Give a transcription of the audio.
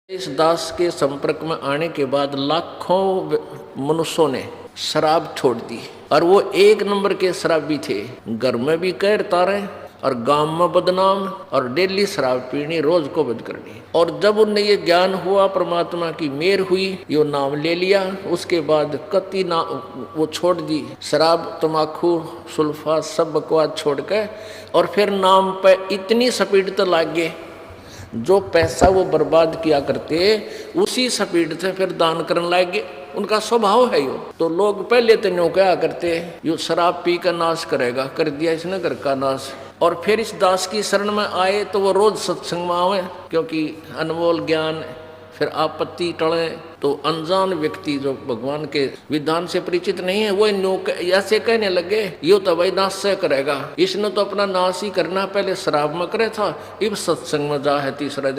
इस दास के संपर्क में आने के बाद लाखों मनुष्यों ने शराब छोड़ दी और वो एक नंबर के शराबी थे। घर में भी कहर तारे और गांव में बदनाम और डेली शराब पीनी, रोज को बंद करनी। और जब उन्हें ये ज्ञान हुआ, परमात्मा की मेहर हुई, यो नाम ले लिया, उसके बाद कति ना वो छोड़ दी शराब, तमाकू, सुल्फा, सब बकवास छोड़ के, और फिर नाम पे इतनी स्पीड तो लाग गए। जो पैसा वो बर्बाद किया करते उसी स्पीड से फिर दान करने लगे। उनका स्वभाव है यो। तो लोग पहले तो न्यों क्या करते, यो शराब पी कर नाश करेगा, कर दिया इसने घर का नाश। और फिर इस दास की शरण में आए तो वो रोज सत्संग में आवे, क्योंकि अनमोल ज्ञान। फिर आपत्ति टले तो अनजान व्यक्ति जो भगवान के विधान से परिचित नहीं है, वो ऐसे कहने लगे, यो तो भाई नाश से करेगा, इसने तो अपना नाश ही करना, पहले शराब में करे था, इब सत्संग में जा है तीसरा